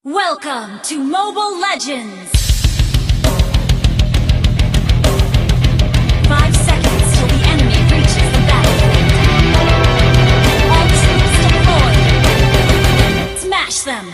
Welcome to Mobile Legends! 5 seconds till the enemy reaches the battlefield. All troops deployed! Smash them!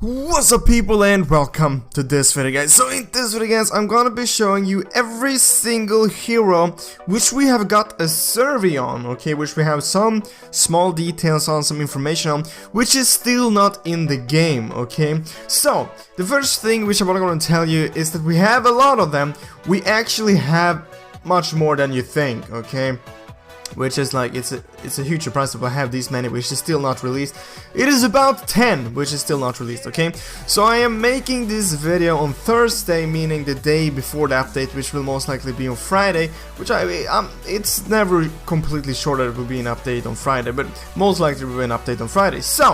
What's up people and welcome to this video guys. So in this video guys I'm gonna be showing you every single hero which we have got a survey on, okay, which we have some small details on, some information on, which is still not in the game, okay. So the first thing which I'm gonna tell you is that we have a lot of them. We actually have much more than you think, okay. Which is like, it's a huge surprise that we have these many, which is still not released. It is about 10, which is still not released, okay? So I am making this video on Thursday, meaning the day before the update, which will most likely be on Friday, which it's never completely sure that it will be an update on Friday, but most likely will be an update on Friday. So,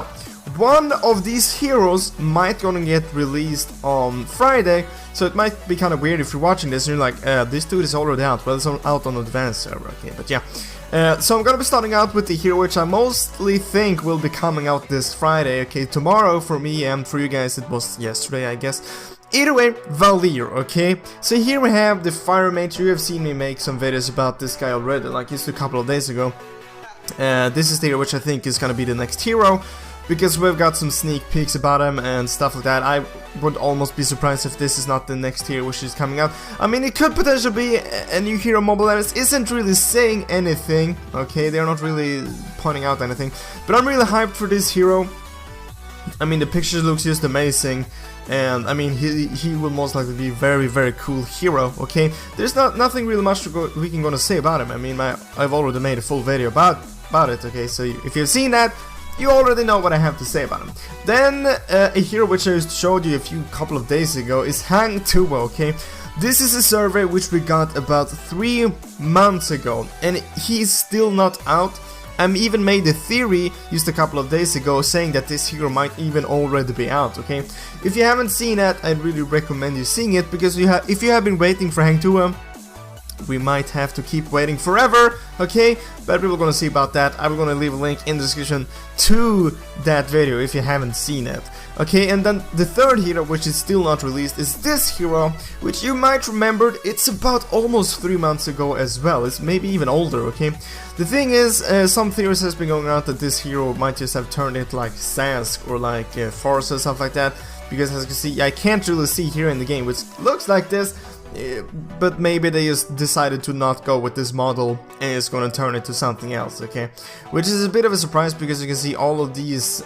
one of these heroes might gonna get released on Friday, so it might be kind of weird if you're watching this and you're like, this dude is already out, but it's out on the advanced server, okay, but yeah. So I'm gonna be starting out with the hero which I mostly think will be coming out this Friday, okay, tomorrow for me and for you guys it was yesterday I guess. Either way, Valier, okay? So here we have the Fire Mage. You have seen me make some videos about this guy already, like just a couple of days ago. This is the hero which I think is gonna be the next hero, because we've got some sneak peeks about him and stuff like that. I would almost be surprised if this is not the next hero which is coming out. I mean, it could potentially be a new hero. Mobile Legends isn't really saying anything, okay? They're not really pointing out anything. But I'm really hyped for this hero. I mean, the picture looks just amazing. And, I mean, he will most likely be a very, very cool hero, okay? There's nothing really much we can gonna say about him. I mean, I've already made a full video about it, okay? So if you've seen that, you already know what I have to say about him. Then, a hero which I just showed you a couple of days ago is Hang Tuo, okay? This is a survey which we got about 3 months ago, and he's still not out. I even made a theory just a couple of days ago saying that this hero might even already be out, okay? If you haven't seen that, I'd really recommend you seeing it, because if you have been waiting for Hang Tuo, we might have to keep waiting forever, okay? But we're gonna see about that. I'm gonna leave a link in the description to that video if you haven't seen it. Okay, and then the third hero, which is still not released, is this hero, which you might remember. It's about almost 3 months ago as well. It's maybe even older, okay? The thing is, some theories has been going around that this hero might just have turned into like Sask or like Force or stuff like that. Because as you can see, I can't really see here in the game, which looks like this. But maybe they just decided to not go with this model and it's gonna turn it to something else, okay? Which is a bit of a surprise, because you can see all of these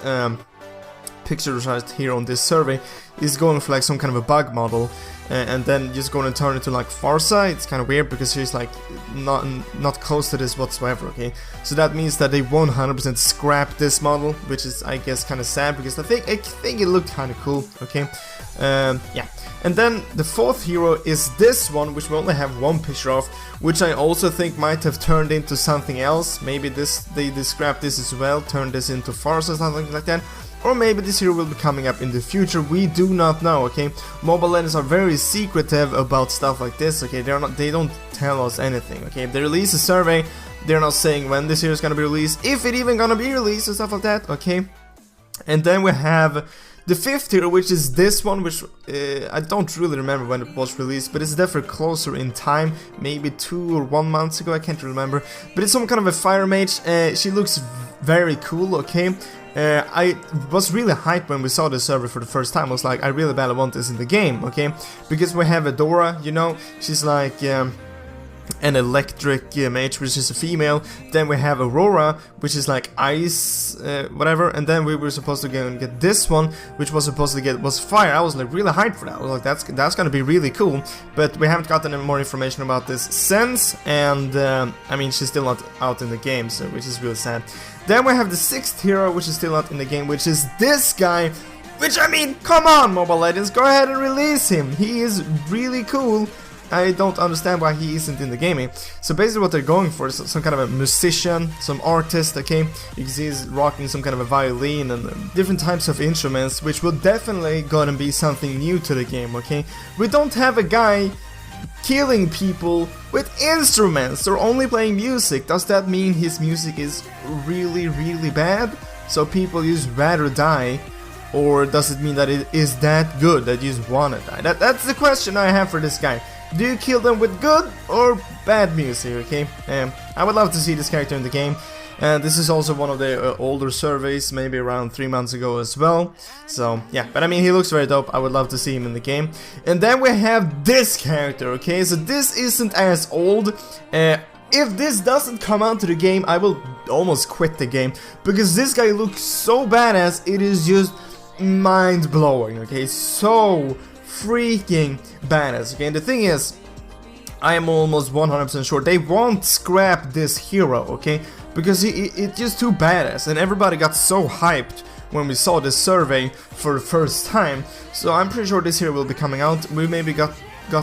pictures right here on this survey is going for like some kind of a bug model, and then just going to turn it to like Farsa. It's kind of weird because she's like not close to this whatsoever, okay? So that means that they 100% scrap this model, which is, I guess, kind of sad because I think it looked kind of cool, okay? Yeah. And then the fourth hero is this one, which we only have one picture of, which I also think might have turned into something else. Maybe they scrapped this as well, turned this into Farsa or something like that. Or maybe this hero will be coming up in the future, we do not know, okay? Mobile Legends are very secretive about stuff like this, okay? They don't tell us anything, okay? If they release a survey, they're not saying when this hero is gonna be released, if it even gonna be released or stuff like that, okay? And then we have the fifth hero, which is this one, which I don't really remember when it was released, but it's definitely closer in time, maybe 2 or 1 month ago, I can't remember. But it's some kind of a fire mage. She looks very cool, okay? I was really hyped when we saw the server for the first time. I was like, I really badly want this in the game, okay? Because we have Adora, you know, she's like an electric mage, which is a female. Then we have Aurora, which is like ice, whatever. And then we were supposed to go and get this one, which was supposed to get was fire. I was like really hyped for that. I was like, that's gonna be really cool. But we haven't gotten any more information about this since. And I mean, she's still not out in the game, so which is really sad. Then we have the sixth hero, which is still not in the game, which is this guy. Which, I mean, come on, Mobile Legends, go ahead and release him. He is really cool. I don't understand why he isn't in the gaming. So basically what they're going for is some kind of a musician, some artist, okay? You can see he's rocking some kind of a violin and different types of instruments, which will definitely gonna be something new to the game, okay? We don't have a guy killing people with instruments. They're only playing music. Does that mean his music is really, really bad? So people just rather die? Or does it mean that it is that good that you just wanna die? That's the question I have for this guy. Do you kill them with good or bad music, okay? I would love to see this character in the game. This is also one of the older surveys, maybe around 3 months ago as well. So, yeah, but I mean, he looks very dope. I would love to see him in the game. And then we have this character, okay? So this isn't as old. If this doesn't come out to the game, I will almost quit the game. Because this guy looks so badass, it is just mind-blowing, okay? So freaking badass, okay? And the thing is, I am almost 100% sure they won't scrap this hero, okay? Because it's just too badass, and everybody got so hyped when we saw this survey for the first time. So I'm pretty sure this hero will be coming out. We maybe got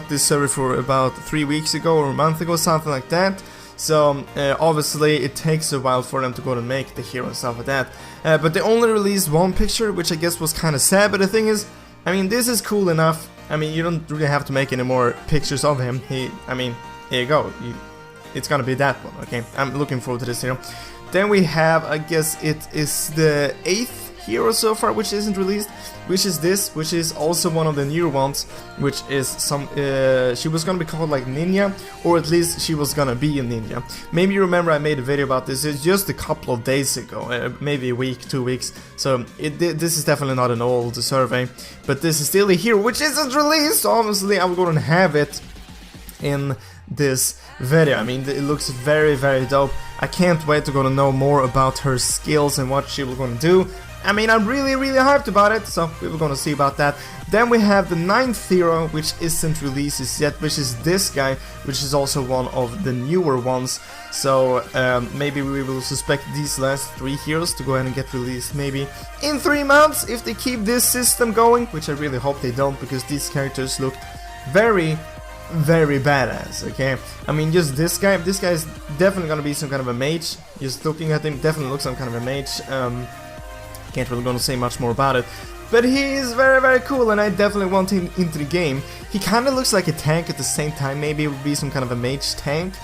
this survey for about 3 weeks ago or a month ago, something like that. So obviously it takes a while for them to go and make the hero and stuff like that. But they only released one picture, which I guess was kind of sad. But the thing is, I mean, this is cool enough. I mean, you don't really have to make any more pictures of him. I mean, here you go. It's gonna be that one, okay? I'm looking forward to this hero. Then we have, I guess it is the 8th hero so far, which isn't released, which is this, which is also one of the newer ones, which is she was gonna be called like Ninja, or at least she was gonna be a ninja. Maybe you remember I made a video about this. It's just a couple of days ago, maybe a week, 2 weeks. So this is definitely not an old survey, but this is still a hero which isn't released. So obviously I'm gonna have it in this video. I mean, it looks very, very dope. I can't wait to go to know more about her skills and what she was gonna do. I mean, I'm really, really hyped about it, so we were gonna see about that. Then we have the 9th hero, which isn't released yet, which is this guy, which is also one of the newer ones. So maybe we will suspect these last 3 heroes to go ahead and get released maybe in 3 months if they keep this system going, which I really hope they don't, because these characters look very, very badass, okay? I mean, just this guy is definitely gonna be some kind of a mage. Just looking at him, definitely looks some kind of a mage. Can't really gonna say much more about it, but he is very, very cool, and I definitely want him into the game. He kind of looks like a tank at the same time. Maybe it would be some kind of a mage tank.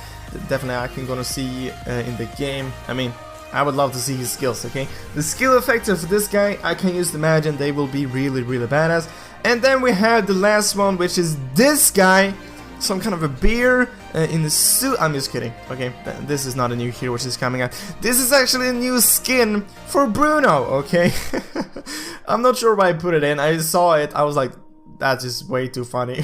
Definitely I can gonna see in the game. I mean, I would love to see his skills, okay? The skill effects of this guy, I can just imagine they will be really, really badass. And then we have the last one, which is this guy. Some kind of a bear in the suit. I'm just kidding. Okay, this is not a new hero which is coming out. This is actually a new skin for Bruno, okay? I'm not sure why I put it in. I saw it, I was like, That's just way too funny.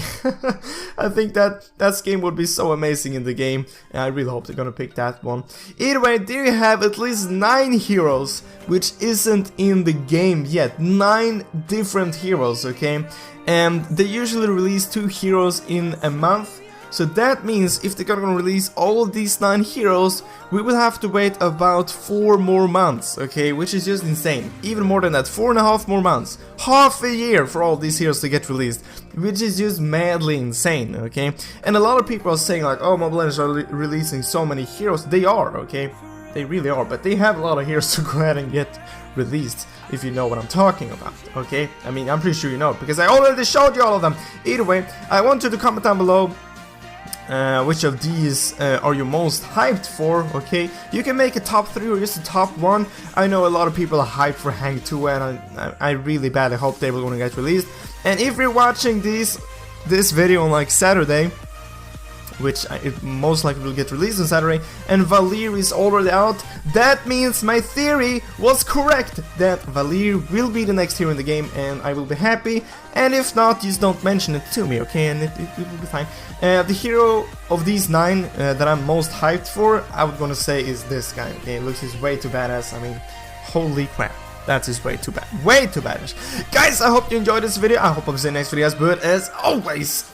I think that skin would be so amazing in the game, and I really hope they're gonna pick that one. Either way, there you have at least 9 heroes which isn't in the game yet. 9 different heroes, okay? And they usually release 2 heroes in a month. So that means if they're gonna release all of these 9 heroes, we will have to wait about 4 more months, okay? Which is just insane. Even more than that, 4.5 more months. Half a year for all these heroes to get released, which is just madly insane, okay? And a lot of people are saying like, oh, Mobile Legends are releasing so many heroes. They are, okay? They really are, but they have a lot of heroes to go ahead and get released, if you know what I'm talking about, okay? I mean, I'm pretty sure you know, because I already showed you all of them. Either way, I want you to comment down below which of these are you most hyped for, okay? You can make a top 3 or just a top 1. I know a lot of people are hyped for Hang 2, and I really badly hope they will gonna get released. And if you're watching this video on like Saturday, which it most likely will get released on Saturday, and Valir is already out, that means my theory was correct, that Valir will be the next hero in the game, and I will be happy. And if not, just don't mention it to me, okay, and it will be fine. The hero of these 9 that I'm most hyped for, I would gonna say is this guy, okay? It looks way too badass. I mean, holy crap. That is way too bad. Way too bad. Guys, I hope you enjoyed this video. I hope I'll see you in the next videos. But as always,